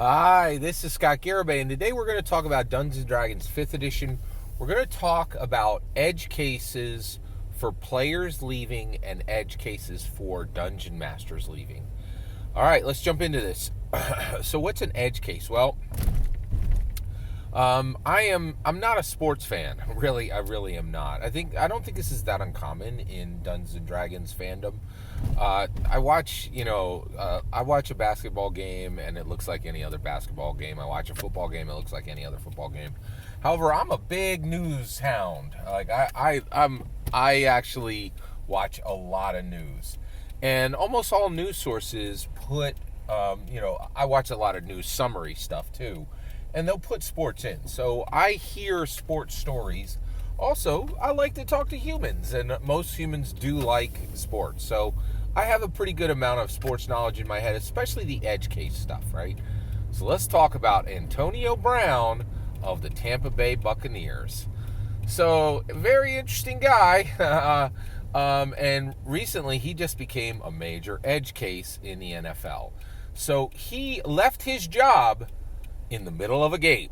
Hi, this is Scott Garibay, and today we're going to talk about Dungeons & Dragons 5th edition. We're going to talk about edge cases for players leaving and edge cases for dungeon masters leaving. All right, let's jump into this. So what's an edge case? Well, I'm not a sports fan. I really am not. I don't think this is that uncommon in Dungeons and Dragons fandom. I watch a basketball game and it looks like any other basketball game. I watch a football game, it looks like any other football game. However, I'm a big news hound. I actually watch a lot of news, and almost all news sources put I watch a lot of news summary stuff too, and they'll put sports in. So I hear sports stories. Also, I like to talk to humans, and most humans do like sports. So I have a pretty good amount of sports knowledge in my head, especially the edge case stuff, right? So let's talk about Antonio Brown of the Tampa Bay Buccaneers. So, very interesting guy. And recently he just became a major edge case in the NFL. So he left his job in the middle of a game.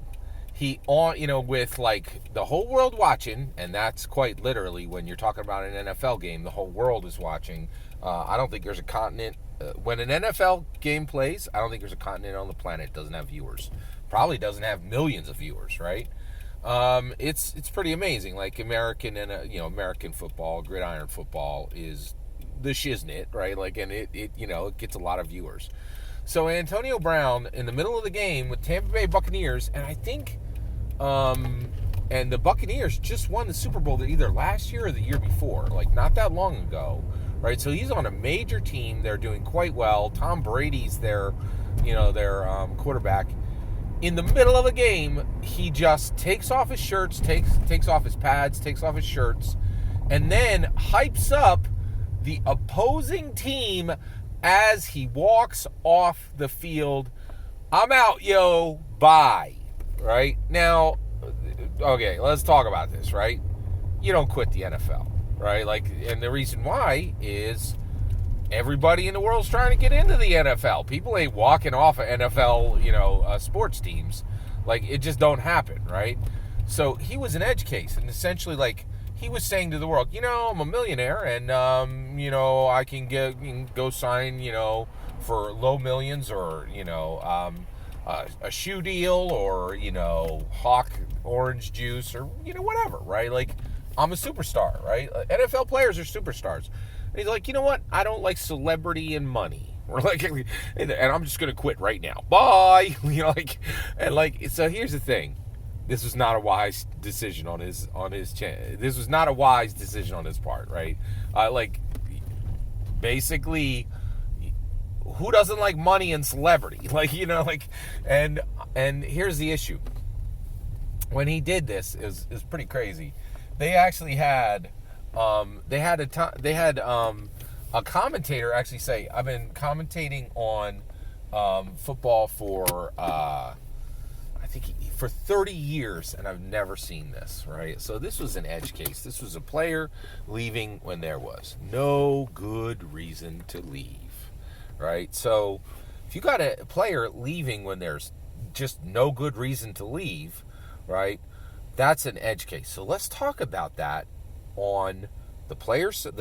With like the whole world watching, and that's quite literally when you're talking about an NFL game, the whole world is watching. I don't think there's a continent, when an NFL game plays, I don't think there's a continent on the planet that doesn't have viewers. Probably doesn't have millions of viewers, right? It's pretty amazing. Like American football, gridiron football is the shiznit, right? Like, and it gets a lot of viewers. So Antonio Brown in the middle of the game with Tampa Bay Buccaneers, and I think, and the Buccaneers just won the Super Bowl either last year or the year before, like not that long ago, right? So he's on a major team. They're doing quite well. Tom Brady's their quarterback. In the middle of a game, he just takes off his shirts, takes off his pads, takes off his shirts, and then hypes up the opposing team as he walks off the field. I'm out, yo, bye. Right? Now, okay, let's talk about this, right? You don't quit the NFL, right? Like, and the reason why is everybody in the world's trying to get into the NFL. People ain't walking off of NFL, sports teams. Like, it just don't happen, right? So he was an edge case, and essentially, like, he was saying to the world, I'm a millionaire, and I can go sign, for low millions, or a shoe deal, or Hawk orange juice, or whatever, right? Like, I'm a superstar, right? NFL players are superstars. And he's like, you know what? I don't like celebrity and money. Or like, and I'm just gonna quit right now. Bye. So here's the thing. This was not a wise decision on his This was not a wise decision on his part, right? Basically, who doesn't like money and celebrity? And here's the issue. When he did this, is pretty crazy. They actually had a commentator actually say, I've been commentating on football for for 30 years, and I've never seen this, right? So this was an edge case. This was a player leaving when there was no good reason to leave, right? So if you got a player leaving when there's just no good reason to leave, right, that's an edge case. So let's talk about that on the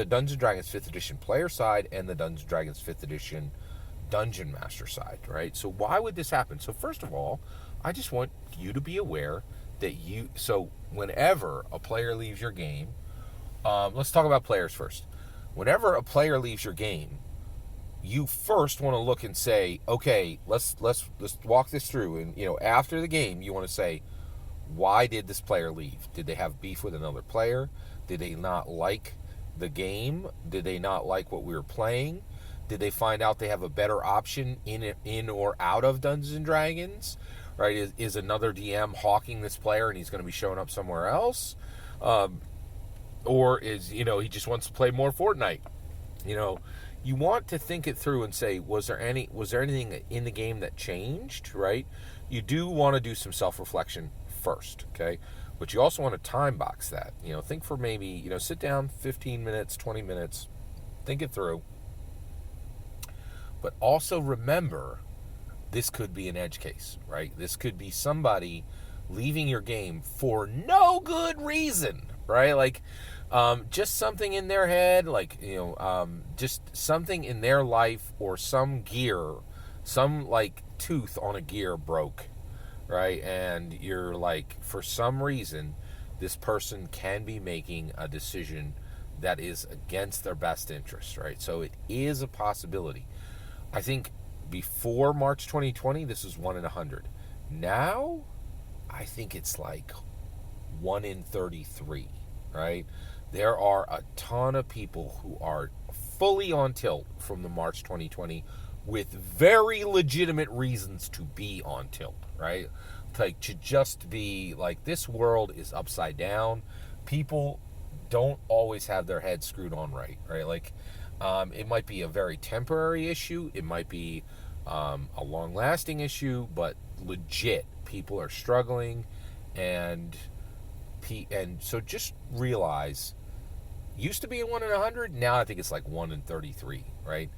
Dungeons & Dragons 5th edition player side and the Dungeons & Dragons 5th edition Dungeon Master side, right? So why would this happen? So first of all, I just want you to be aware that so whenever a player leaves your game, let's talk about players first. Whenever a player leaves your game, you first want to look and say, okay, let's walk this through. And, after the game, you want to say, why did this player leave? Did they have beef with another player? Did they not like the game? Did they not like what we were playing? Did they find out they have a better option in or out of Dungeons and Dragons? Right? Is another DM hawking this player and he's going to be showing up somewhere else? Or is, he just wants to play more Fortnite? You want to think it through and say, was there anything in the game that changed, right? You do want to do some self-reflection first, okay? But you also want to time box that. Think for maybe, sit down 15 minutes, 20 minutes, think it through. But also remember this could be an edge case, right? This could be somebody leaving your game for no good reason, right? Like, just something in their head, like, just something in their life, or some gear, some like tooth on a gear broke, right? And you're like, for some reason, this person can be making a decision that is against their best interest, right? So it is a possibility. I think before March 2020, this was 1 in 100. Now, I think it's like 1 in 33, right? There are a ton of people who are fully on tilt from the March 2020 with very legitimate reasons to be on tilt, right? Like, to just be like, this world is upside down. People don't always have their heads screwed on right? Like, it might be a very temporary issue. It might be a long-lasting issue, but legit, people are struggling, and so just realize, used to be a 1 in 100, now I think it's like 1 in 33, right?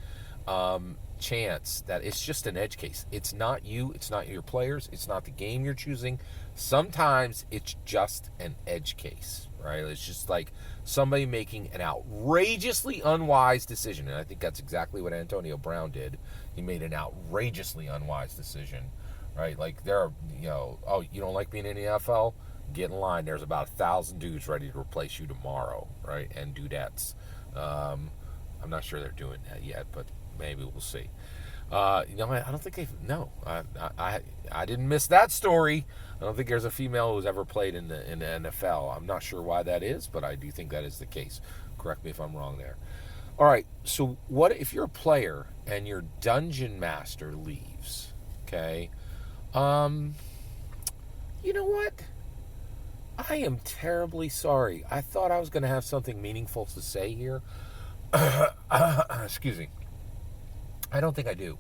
Chance that it's just an edge case. It's not you, it's not your players, it's not the game you're choosing. Sometimes it's just an edge case, right? It's just like somebody making an outrageously unwise decision, and I think that's exactly what Antonio Brown did. He made an outrageously unwise decision, right? Like, there are, oh, you don't like being in the NFL? Get in line. There's about 1,000 dudes ready to replace you tomorrow, right? And dudettes. I'm not sure they're doing that yet, but maybe we'll see. I don't think they've. No, I didn't miss that story. I don't think there's a female who's ever played in the NFL. I'm not sure why that is, but I do think that is the case. Correct me if I'm wrong there. All right. So what if you're a player and your dungeon master leaves? Okay. You know what? I am terribly sorry. I thought I was going to have something meaningful to say here. Excuse me. I don't think I do.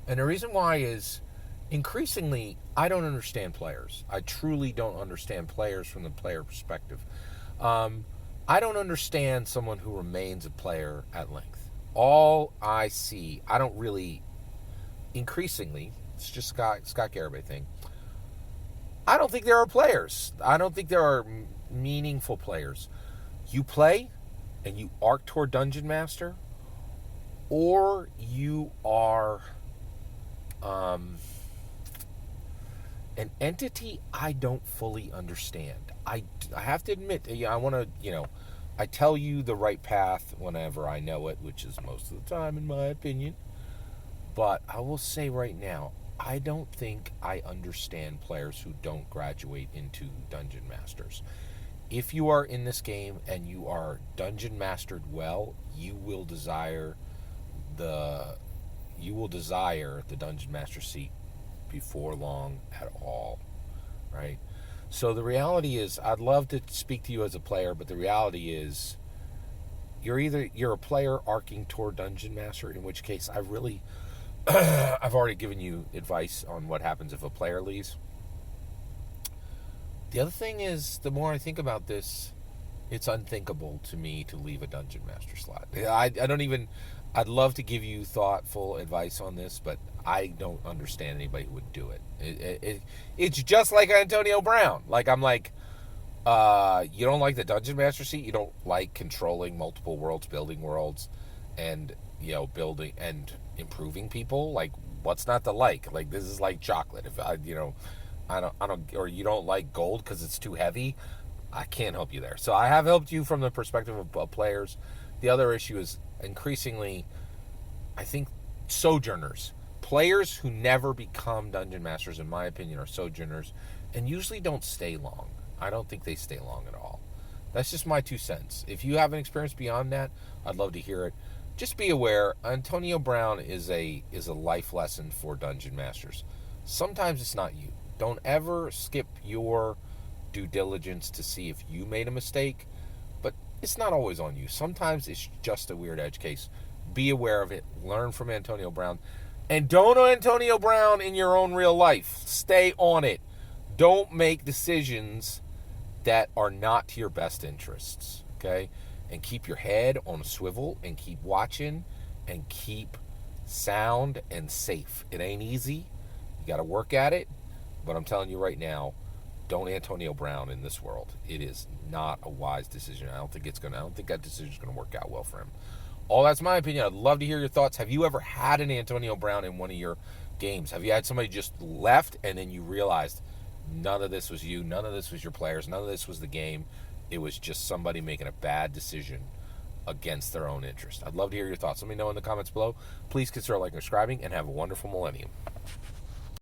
And the reason why is, increasingly, I don't understand players. I truly don't understand players from the player perspective. I don't understand someone who remains a player at length. All I see, I don't really, increasingly, it's just Scott Garibay thing. I don't think there are players. I don't think there are meaningful players. You play and you arc toward Dungeon Master, or you are an entity I don't fully understand. I have to admit, I want to, I tell you the right path whenever I know it, which is most of the time, in my opinion. But I will say right now, I don't think I understand players who don't graduate into Dungeon Masters. If you are in this game and you are Dungeon Mastered well, you will desire the Dungeon Master seat before long at all, right? So the reality is, I'd love to speak to you as a player, but the reality is, you're a player arcing toward Dungeon Master, in which case I've already given you advice on what happens if a player leaves. The other thing is, the more I think about this, it's unthinkable to me to leave a Dungeon Master slot. I'd love to give you thoughtful advice on this, but I don't understand anybody who would do it. It's just like Antonio Brown. Like, I'm like, you don't like the Dungeon Master seat? You don't like controlling multiple worlds, building worlds, and, building and improving people? Like, what's not to like? Like, this is like chocolate. If I don't, or you don't like gold because it's too heavy, I can't help you there. So I have helped you from the perspective of players. The other issue is, increasingly, I think, sojourners. Players who never become Dungeon Masters, in my opinion, are sojourners, and usually don't stay long. I don't think they stay long at all. That's just my 2 cents. If you have an experience beyond that, I'd love to hear it. Just be aware, Antonio Brown is a life lesson for Dungeon Masters. Sometimes it's not you. Don't ever skip your due diligence to see if you made a mistake, but it's not always on you. Sometimes it's just a weird edge case. Be aware of it. Learn from Antonio Brown. And don't Antonio Brown in your own real life. Stay on it. Don't make decisions that are not to your best interests, okay? And keep your head on a swivel and keep watching and keep sound and safe. It ain't easy. You got to work at it, but I'm telling you right now, don't Antonio Brown in this world. It is not a wise decision. I don't think that decision is gonna work out well for him. All that's my opinion. I'd love to hear your thoughts. Have you ever had an Antonio Brown in one of your games? Have you had somebody just left and then you realized none of this was you, none of this was your players, none of this was the game. It was just somebody making a bad decision against their own interest. I'd love to hear your thoughts. Let me know in the comments below. Please consider liking and subscribing, and have a wonderful millennium.